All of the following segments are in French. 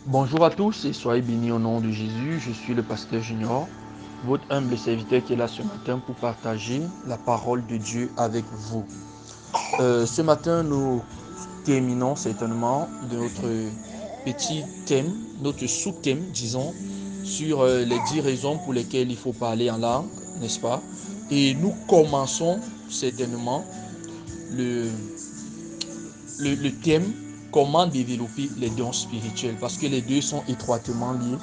Bonjour à tous et soyez bénis au nom de Jésus. Je suis le pasteur Junior, votre humble serviteur qui est là ce matin pour partager la parole de Dieu avec vous. Ce matin, nous terminons certainement notre petit thème, notre sous-thème, disons, sur les 10 raisons pour lesquelles il faut parler en langue, n'est-ce pas? Et nous commençons certainement le, le thème comment développer les dons spirituels parce que les deux sont étroitement liés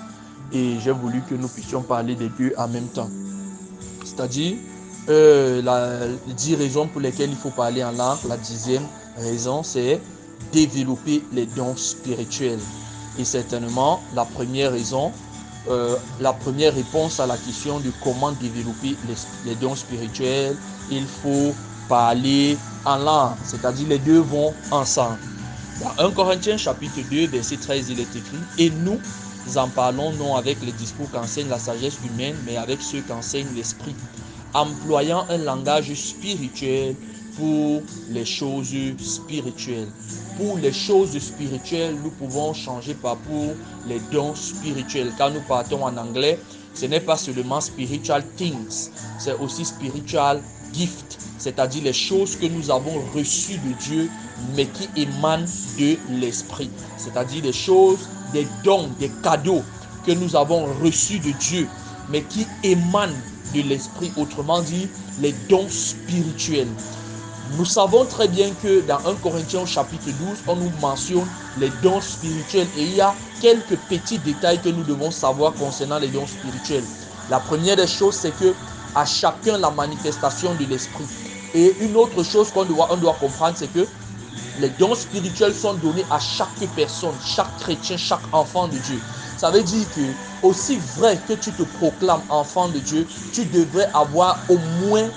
et j'ai voulu que nous puissions parler des deux en même temps. C'est-à-dire, les 10 raisons pour lesquelles il faut parler en langue, la 10e raison, c'est développer les dons spirituels. Et certainement, la première raison, la première réponse à la question de comment développer les dons spirituels, il faut parler en langue, c'est-à-dire les deux vont ensemble. Dans 1 Corinthiens chapitre 2, verset 13, il est écrit, et nous en parlons non avec les discours qu'enseigne la sagesse humaine, mais avec ceux qu'enseigne l'esprit, employant un langage spirituel pour les choses spirituelles. Pour les choses spirituelles, nous pouvons changer par pour les dons spirituels. Quand nous partons en anglais, ce n'est pas seulement spiritual things, c'est aussi spiritual gift, c'est-à-dire les choses que nous avons reçues de Dieu, mais qui émanent de l'esprit. C'est-à-dire des choses, des dons, des cadeaux que nous avons reçus de Dieu, mais qui émanent de l'esprit, autrement dit, les dons spirituels. Nous savons très bien que dans 1 Corinthiens chapitre 12, on nous mentionne les dons spirituels et il y a quelques petits détails que nous devons savoir concernant les dons spirituels. La première des choses, c'est que à chacun la manifestation de l'esprit. Et une autre chose qu'on doit comprendre, c'est que les dons spirituels sont donnés à chaque personne, chaque chrétien, chaque enfant de Dieu. Ça veut dire que aussi vrai que tu te proclames enfant de Dieu, tu devrais avoir au moins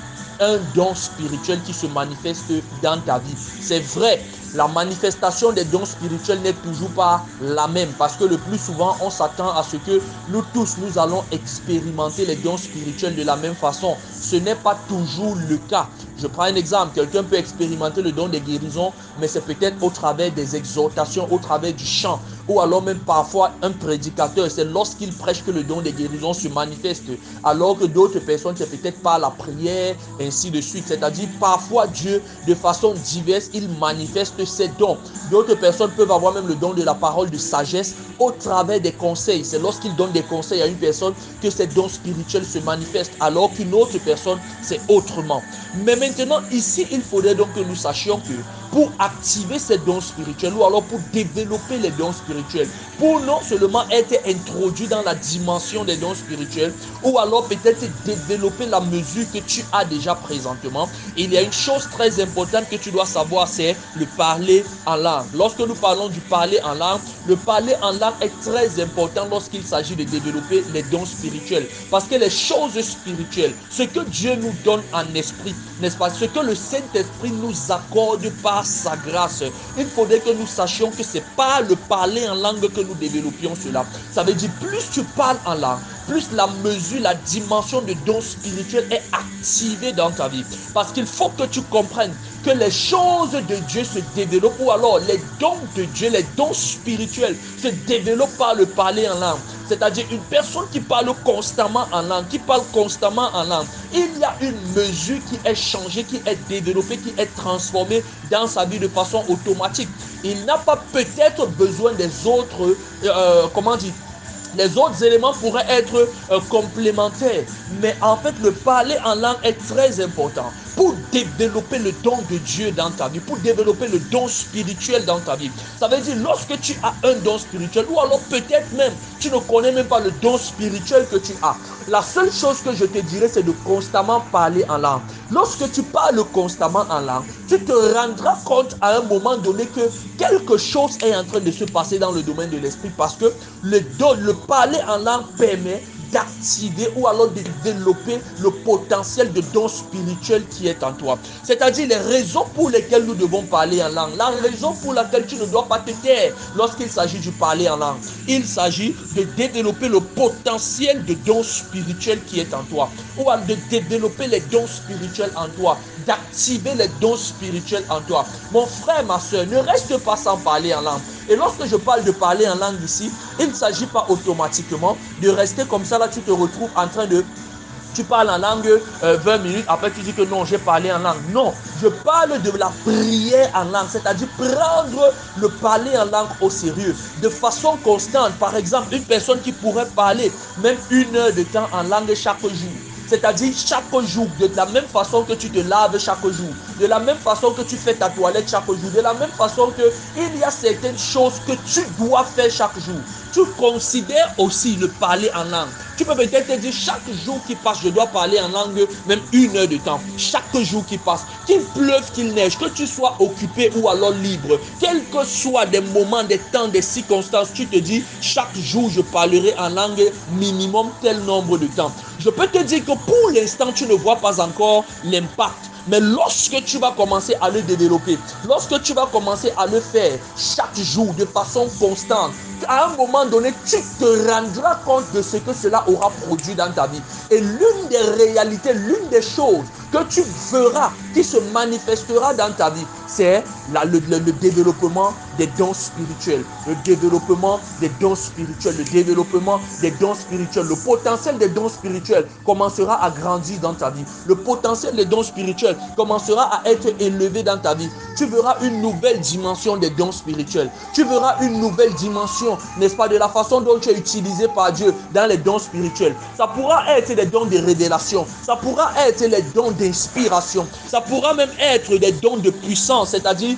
un don spirituel qui se manifeste dans ta vie. C'est vrai, la manifestation des dons spirituels n'est toujours pas la même parce que le plus souvent, on s'attend à ce que nous tous, nous allons expérimenter les dons spirituels de la même façon. Ce n'est pas toujours le cas. Je prends un exemple, quelqu'un peut expérimenter le don des guérisons, mais c'est peut-être au travers des exhortations, au travers du chant, ou alors même parfois un prédicateur, c'est lorsqu'il prêche que le don des guérisons se manifeste, alors que d'autres personnes, c'est peut-être par la prière, ainsi de suite. C'est-à-dire, parfois Dieu, de façon diverse, il manifeste ses dons. D'autres personnes peuvent avoir même le don de la parole de sagesse au travers des conseils. C'est lorsqu'il donne des conseils à une personne que ces dons spirituels se manifestent, alors qu'une autre personne, c'est autrement. Mais maintenant, ici, il faudrait donc que nous sachions que pour activer ces dons spirituels ou alors pour développer les dons spirituels, pour non seulement être introduit dans la dimension des dons spirituels ou alors peut-être développer la mesure que tu as déjà présentement, il y a une chose très importante que tu dois savoir, c'est le parler en langue. Lorsque nous parlons du parler en langue, le parler en langue est très important lorsqu'il s'agit de développer les dons spirituels. Parce que les choses spirituelles, ce que Dieu nous donne en esprit, n'est-ce pas, ce que le Saint-Esprit nous accorde par sa grâce, il faudrait que nous sachions que c'est pas le parler en langue que nous développions cela. Ça veut dire plus tu parles en langue, plus la mesure, la dimension de dons spirituels est activée dans ta vie. Parce qu'il faut que tu comprennes que les choses de Dieu se développent, ou alors les dons de Dieu, les dons spirituels se développent par le parler en langue. C'est-à-dire une personne qui parle constamment en langue, qui parle constamment en langue, il y a une mesure qui est changée, qui est développée, qui est transformée dans sa vie de façon automatique. Il n'a pas peut-être besoin des autres, les autres éléments pourraient être complémentaires. Mais en fait, le parler en langue est très important pour développer le don de Dieu dans ta vie, pour développer le don spirituel dans ta vie. Ça veut dire, lorsque tu as un don spirituel, ou alors peut-être même, tu ne connais même pas le don spirituel que tu as. La seule chose que je te dirais, c'est de constamment parler en langue. Lorsque tu parles constamment en langue, tu te rendras compte à un moment donné que quelque chose est en train de se passer dans le domaine de l'esprit parce que le parler en langue permet d'activer ou alors de développer le potentiel de don spirituel qui est en toi. C'est-à-dire les raisons pour lesquelles nous devons parler en langue. La raison pour laquelle tu ne dois pas te taire lorsqu'il s'agit de parler en langue. Il s'agit de développer le potentiel de don spirituel qui est en toi. Ou de développer les dons spirituels en toi. D'activer les dons spirituels en toi. Mon frère, ma soeur, ne reste pas sans parler en langue. Et lorsque je parle de parler en langue ici, il ne s'agit pas automatiquement de rester comme ça, là tu te retrouves en train de... Tu parles en langue 20 minutes, après tu dis que non, j'ai parlé en langue. Non, je parle de la prière en langue, c'est-à-dire prendre le parler en langue au sérieux, de façon constante. Par exemple, une personne qui pourrait parler même 1 heure de temps en langue chaque jour. C'est-à-dire chaque jour, de la même façon que tu te laves chaque jour, de la même façon que tu fais ta toilette chaque jour, de la même façon qu'il y a certaines choses que tu dois faire chaque jour. Tu considères aussi le parler en langue. Tu peux peut-être te dire chaque jour qui passe, je dois parler en langue même 1 heure de temps. Chaque jour qui passe, qu'il pleuve, qu'il neige, que tu sois occupé ou alors libre, quels que soient des moments, des temps, des circonstances, tu te dis chaque jour je parlerai en langue minimum tel nombre de temps. Je peux te dire que pour l'instant, tu ne vois pas encore l'impact. Mais lorsque tu vas commencer à le développer, lorsque tu vas commencer à le faire chaque jour de façon constante, à un moment donné, tu te rendras compte de ce que cela aura produit dans ta vie. Et l'une des réalités, l'une des choses que tu verras, qui se manifestera dans ta vie, c'est le développement des dons spirituels. Le développement des dons spirituels. Le développement des dons spirituels. Le potentiel des dons spirituels commencera à grandir dans ta vie. Le potentiel des dons spirituels commencera à être élevé dans ta vie. Tu verras une nouvelle dimension des dons spirituels. Tu verras une nouvelle dimension, n'est-ce pas, de la façon dont tu es utilisé par Dieu dans les dons spirituels. Ça pourra être des dons de révélation. Ça pourra être les dons d'inspiration. Ça pourra même être des dons de puissance, c'est-à-dire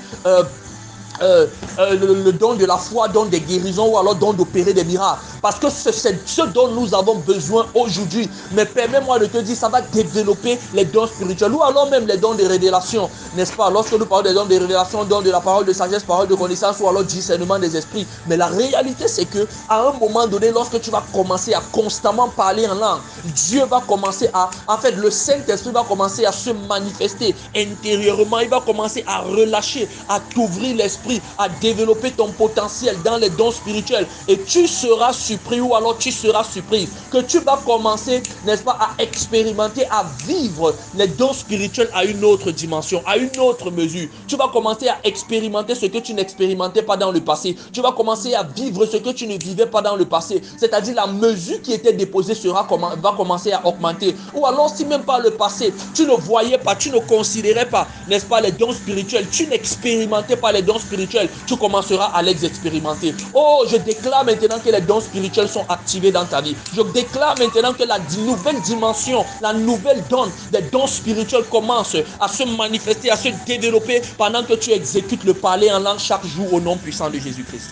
le don de la foi, don des guérisons ou alors don d'opérer des miracles. Parce que c'est ce dont nous avons besoin aujourd'hui. Mais permets-moi de te dire, ça va développer les dons spirituels ou alors même les dons de révélation. N'est-ce pas? Lorsque nous parlons des dons de révélation, dons de la parole de sagesse, parole de connaissance ou alors discernement des esprits. Mais la réalité, c'est que à un moment donné, lorsque tu vas commencer à constamment parler en langue, Dieu va commencer en fait, le Saint-Esprit va commencer à se manifester intérieurement. Il va commencer à relâcher, à t'ouvrir l'esprit, à développer ton potentiel dans les dons spirituels. Et tu seras surpris ou alors tu seras surprise que tu vas commencer, n'est-ce pas, à expérimenter, à vivre les dons spirituels à une autre dimension, à une autre mesure. Tu vas commencer à expérimenter ce que tu n'expérimentais pas dans le passé. Tu vas commencer à vivre ce que tu ne vivais pas dans le passé. C'est-à-dire la mesure qui était déposée va commencer à augmenter. Ou alors si même par le passé, tu ne voyais pas, tu ne considérais pas, n'est-ce pas, les dons spirituels, tu n'expérimentais pas les dons spirituels, tu commenceras à les expérimenter. Oh, je déclare maintenant que les dons spirituels sont activés dans ta vie. Je déclare maintenant que la nouvelle dimension, la nouvelle donne des dons spirituels commence à se manifester, à se développer pendant que tu exécutes le parler en langue chaque jour au nom puissant de Jésus-Christ.